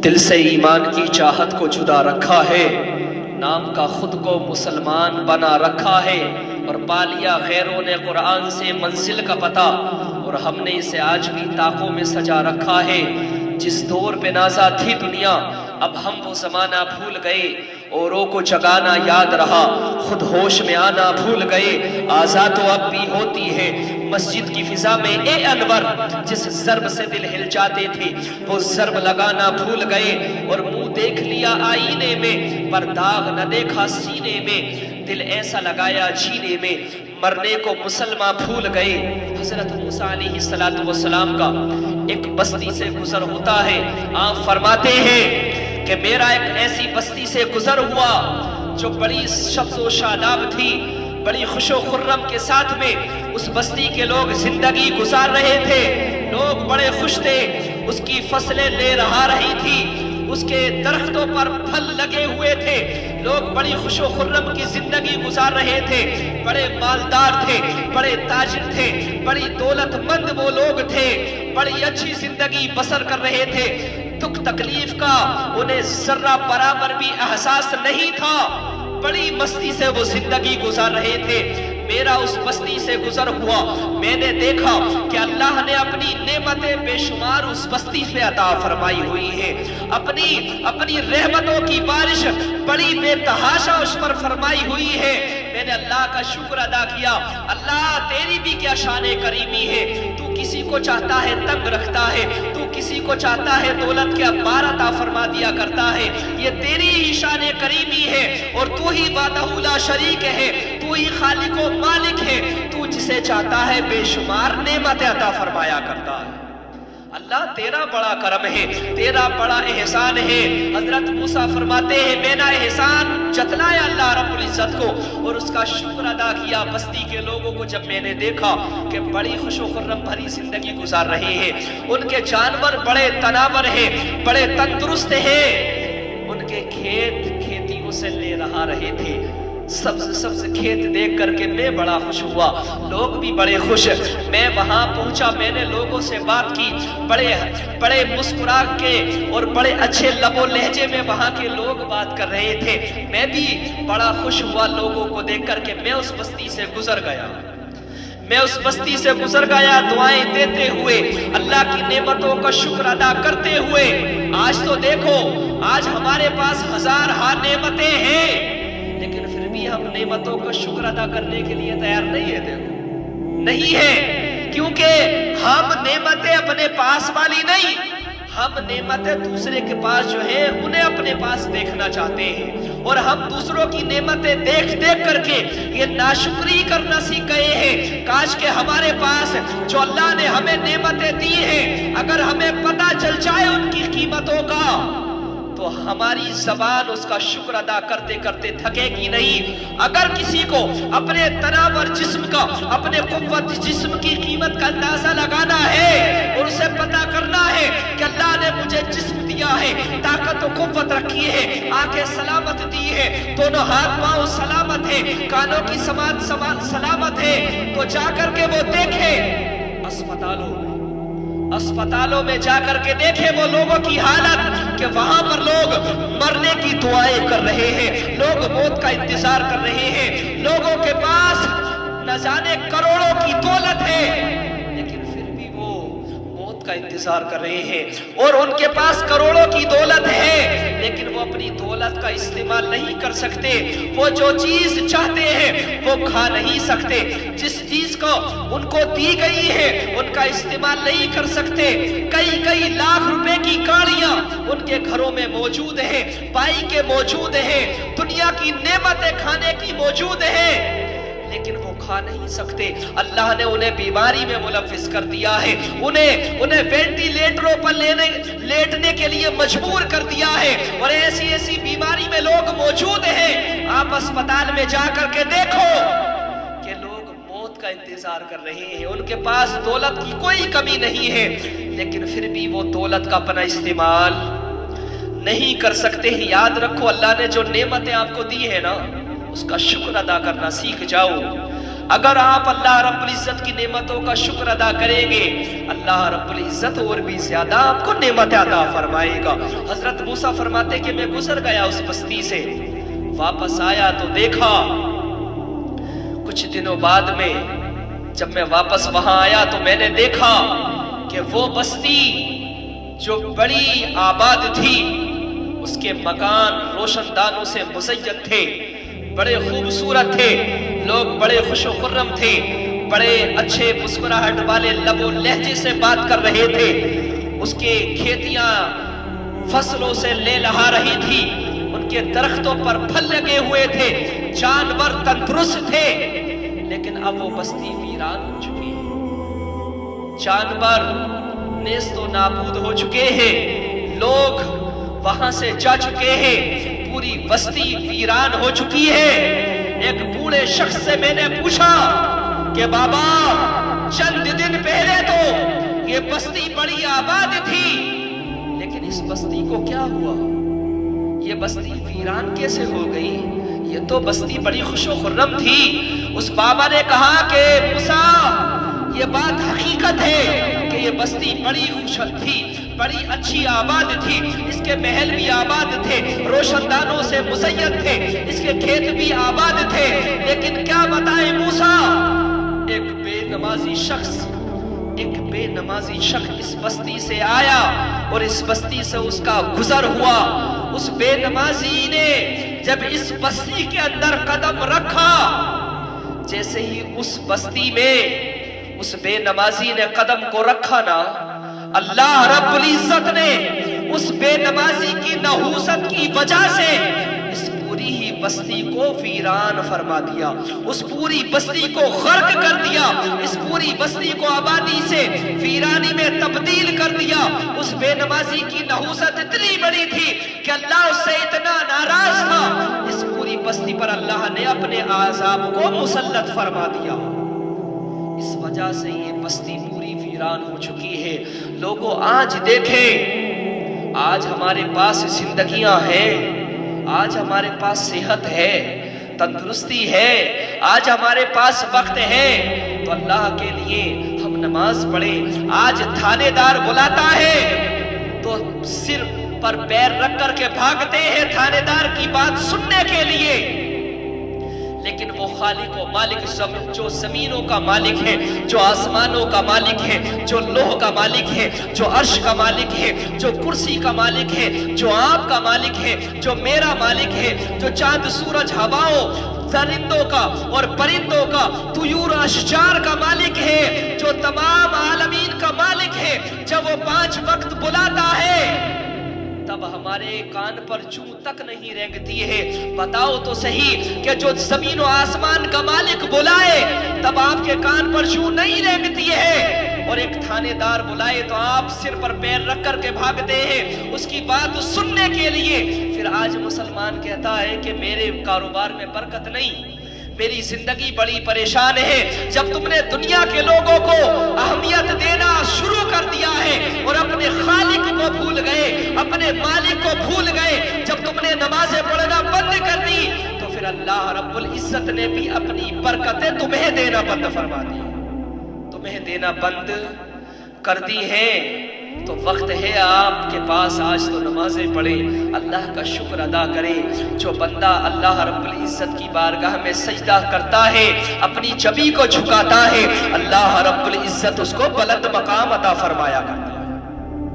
دل سے ایمان کی چاہت کو جدا رکھا ہے، نام کا خود کو مسلمان بنا رکھا ہے، اور پا لیا غیروں نے قرآن سے منزل کا پتہ، اور ہم نے اسے آج بھی طاقوں میں سجا رکھا ہے۔ جس دور پہ نازا تھی دنیا، اب ہم وہ زمانہ بھول گئے، اوروں کو جگانا یاد رہا، خود ہوش میں آنا بھول گئے۔ آزاد تو اب بھی ہوتی ہے مسجد کی فضا میں اے انور، جس ضرب سے دل ہل جاتے تھے وہ ضرب لگانا بھول گئے، اور منہ دیکھ لیا آئینے میں پر داغ نہ دیکھا سینے میں، دل ایسا لگایا جینے میں مرنے کو مسلمان بھول گئے۔ حضرت موسیٰ علیہ السلام کا ایک بستی سے گزر ہوتا ہے، آپ فرماتے ہیں کہ میرا ایک ایسی بستی سے گزر ہوا جو بڑی شبز و شاداب تھی، بڑی خوش و خرم کے ساتھ میں اس بستی کے لوگ زندگی گزار رہے تھے، لوگ بڑے خوش تھے، اس کی فصلیں لے رہا رہی تھی، اس کے درختوں پر پھل لگے ہوئے تھے، لوگ بڑی خوش و خرم کی زندگی گزار رہے تھے، بڑے مالدار تھے، بڑے تاجر تھے، بڑی دولت مند وہ لوگ تھے، بڑی اچھی زندگی بسر کر رہے تھے، دکھ تکلیف کا انہیں ذرہ برابر بھی احساس نہیں تھا، بڑی مستی سے وہ زندگی گزار رہے تھے۔ میرا اس بستی سے گزر ہوا، میں نے دیکھا کہ اللہ نے اپنی نعمتیں بے شمار اس بستی پہ عطا فرمائی ہوئی ہے، اپنی رحمتوں کی بارش بڑی بے تحاشا اس پر فرمائی ہوئی ہے۔ میں نے اللہ کا شکر ادا کیا، اللہ تیری بھی کیا شان کریمی ہے، تو کسی کو چاہتا ہے تنگ رکھتا ہے، تو کسی کو چاہتا ہے دولت کے انبار عطا فرما دیا کرتا ہے، یہ تیری ہی شان کریمی ہے، اور تو ہی وحدہ لا شریک ہے، تو ہی خالق و مالک ہے، تو جسے چاہتا ہے بے شمار نعمت عطا فرمایا کرتا ہے۔ اللہ تیرا بڑا کرم ہے، تیرا بڑا احسان ہے۔ حضرت موسیٰ فرماتے ہیں میں نے احسان جتلایا اللہ رب العزت کو اور اس کا شکر ادا کیا۔ بستی کے لوگوں کو جب میں نے دیکھا کہ بڑی خوش و خرم بھری زندگی گزار رہے ہیں، ان کے جانور بڑے تناور ہیں، بڑے تندرست ہیں، ان کے کھیتیوں سے لے رہے تھے، سبز کھیت دیکھ کر کے میں بڑا خوش ہوا، لوگ بھی بڑے خوش۔ میں وہاں پہنچا، میں نے لوگوں سے بات کی، بڑے مسکرا کے اور بڑے اچھے لب و لہجے میں وہاں کے لوگ بات کر رہے تھے، میں بھی بڑا خوش ہوا لوگوں کو دیکھ کر کے۔ میں اس بستی سے گزر گیا، دعائیں دیتے ہوئے، اللہ کی نعمتوں کا شکر ادا کرتے ہوئے۔ آج تو دیکھو، آج ہمارے پاس ہزارہا نعمتیں ہیں، لیکن پھر بھی ہم نعمتوں کا شکر ادا کرنے کے لیے تیار نہیں ہے، نہیں ہے، کیونکہ ہم نعمتیں اپنے پاس والی نہیں، ہم نعمتیں دوسرے کے پاس جو ہیں انہیں اپنے پاس دیکھنا چاہتے ہیں، اور ہم دوسروں کی نعمتیں دیکھ کر کے یہ ناشکری کرنا سیکھ گئے ہیں۔ کاش کہ ہمارے پاس جو اللہ نے ہمیں نعمتیں دی ہیں، اگر ہمیں پتہ چل جائے ان کی قیمتوں کا، تو ہماری زبان اس کا شکر ادا کرتے کرتے تھکے گی نہیں۔ اگر کسی کو اپنے تناور جسم کا، اپنے قوت جسم کی قیمت کا اندازہ لگانا ہے اور اسے پتہ کرنا ہے کہ اللہ نے مجھے جسم دیا ہے، طاقت و قوت رکھی ہے، آنکھیں سلامت دی ہے، دونوں ہاتھ پاؤں سلامت ہے، کانوں کی سماعت سلامت ہے، تو جا کر کے وہ دیکھے اسپتالوں میں جا کر کے دیکھے وہ لوگوں کی حالت کہ وہاں پر لوگ مرنے کی دعائیں کر رہے ہیں، لوگ موت کا انتظار کر رہے ہیں، لوگوں کے پاس نہ جانے کروڑوں کی دولت ہے، لیکن پھر بھی وہ موت کا انتظار کر رہے ہیں، اور ان کے پاس کروڑوں کی دولت ہے لیکن وہ اپنی دولت کا استعمال نہیں کر سکتے، وہ جو چیز چاہتے ہیں وہ کھا نہیں سکتے، جس چیز کو ان کو دی گئی ہے ان کا استعمال نہیں کر سکتے۔ کئی لاکھ روپے کی گاڑیاں ان کے گھروں میں موجود ہیں، بائیکیں موجود ہیں، دنیا کی نعمتیں کھانے کی موجود ہیں، لیکن وہ کھا نہیں سکتے۔ اللہ نے انہیں بیماری میں ملوث کر دیا ہے، انہیں وینٹیلیٹروں پر لیٹنے کے لیے مجبور کر دیا ہے، اور ایسی بیماری میں لوگ موجود ہیں۔ آپ اسپتال میں جا کر کے دیکھو کہ لوگ موت کا انتظار کر رہے ہیں، ان کے پاس دولت کی کوئی کمی نہیں ہے، لیکن پھر بھی وہ دولت کا اپنا استعمال نہیں کر سکتے۔ یاد رکھو، اللہ نے جو نعمتیں آپ کو دی ہے نا، اس کا شکر ادا کرنا سیکھ جاؤ۔ اگر آپ اللہ رب العزت کی نعمتوں کا شکر ادا کریں گے، اللہ رب العزت اور بھی زیادہ آپ کو نعمت عطا فرمائے گا۔ حضرت موسیٰ فرماتے کہ میں گزر گیا اس بستی سے، واپس آیا تو دیکھا، کچھ دنوں بعد میں جب میں واپس وہاں آیا تو میں نے دیکھا کہ وہ بستی جو بڑی آباد تھی، اس کے مکان روشن دانوں سے مزین تھے، بڑے خوبصورت تھے، لوگ بڑے خوش و خرم تھے، بڑے اچھے مسکراہٹ والے لب و لہجے سے بات کر رہے تھے، اس کے کھیتیاں فصلوں سے لے لہا رہی تھی، ان کے درختوں پر پھل لگے ہوئے تھے، جانور تندرست تھے، لیکن اب وہ بستی ویران ہو چکی ہے، جانور نیست و نابود ہو چکے ہیں، لوگ وہاں سے جا چکے ہیں، پوری بستی ویران ہو چکی ہے۔ ایک بوڑھے شخص سے میں نے پوچھا کہ بابا چند دن پہلے تو یہ بستی بڑی آباد تھی، لیکن اس بستی کو کیا ہوا؟ یہ بستی ویران کیسے ہو گئی؟ یہ تو بستی بڑی خوش و خرم تھی۔ اس بابا نے کہا کہ موسیٰ، یہ بات حقیقت ہے کہ یہ بستی بڑی خوشحال تھی، بڑی اچھی آباد تھی، اس کے محل بھی آباد تھے، روشن دانوں سے مزین تھے، اس کے کھیت بھی آباد تھے، لیکن کیا بتائیں موسیٰ، ایک بے نمازی شخص اس بستی سے آیا اور اس بستی سے اس کا گزر ہوا۔ اس بے نمازی نے جب اس بستی کے اندر قدم رکھا، جیسے ہی اس بستی میں اس بے نمازی نے قدم کو رکھا نا، اللہ رب العزت نے اس بے نمازی کی نحوست کی وجہ سے اس پوری ہی بستی کو ویران فرما دیا، اس پوری بستی کو غرق کر دیا، اس پوری بستی کو آبادی سے ویرانی میں تبدیل کر دیا۔ اس بے نمازی کی نحوست اتنی بڑی تھی کہ اللہ اس سے اتنا ناراض تھا، اس پوری بستی پر اللہ نے اپنے عذاب کو مسلط فرما دیا۔ اس وجہ سے یہ بستی پوری ویران ہو چکی ہے۔ لوگوں آج دیکھیں، آج ہمارے پاس زندگیاں ہیں، آج ہمارے پاس صحت ہے، تندرستی ہے، آج ہمارے پاس وقت ہے، تو اللہ کے لیے ہم نماز پڑھیں۔ آج تھانے دار بلاتا ہے تو سر پر پیر رکھ کر کے بھاگتے ہیں تھانے دار کی بات سننے کے لیے، لیکن وہ خالق و مالک جو زمینوں کا مالک ہے، جو آسمانوں کا مالک ہے، جو لوح کا مالک ہے، جو عرش کا مالک ہے، جو کرسی کا مالک ہے، جو آپ کا مالک ہے، جو میرا مالک ہے، جو چاند سورج ہواؤں درندوں کا اور پرندوں کا طیور اشجار کا مالک ہے، جو تمام عالمین کا مالک ہے، جب وہ 5 وقت بلاتا ہے تب ہمارے کان پر چوں تک نہیں رینگتی ہے۔ بتاؤ تو صحیح کہ جو زمین و آسمان کا مالک بلائے تب آپ کے کان پر چوں نہیں رینگتی ہے، اور ایک تھانے دار بلائے تو آپ سر پر پیر رکھ کر کے بھاگتے ہیں اس کی بات سننے کے لیے۔ پھر آج مسلمان کہتا ہے کہ میرے کاروبار میں برکت نہیں، میری زندگی بڑی پریشان ہے۔ جب تم نے دنیا کے لوگوں کو اہمیت دینا شروع کر دیا ہے اور اپنے خالق کو بھول گئے، اپنے مالک کو بھول گئے، جب تم نے نمازیں پڑھنا بند کر دی تو پھر اللہ رب العزت نے بھی اپنی برکتیں تمہیں دینا بند فرما دی، تمہیں دینا بند کر دی ہیں۔ تو وقت ہے آپ کے پاس آج تو نمازیں پڑھیں، اللہ کا شکر ادا کریں۔ جو بندہ اللہ رب العزت کی بارگاہ میں سجدہ کرتا ہے، اپنی جبی کو جھکاتا ہے، اللہ رب العزت اس کو بلند مقام عطا فرمایا کرتا ہے۔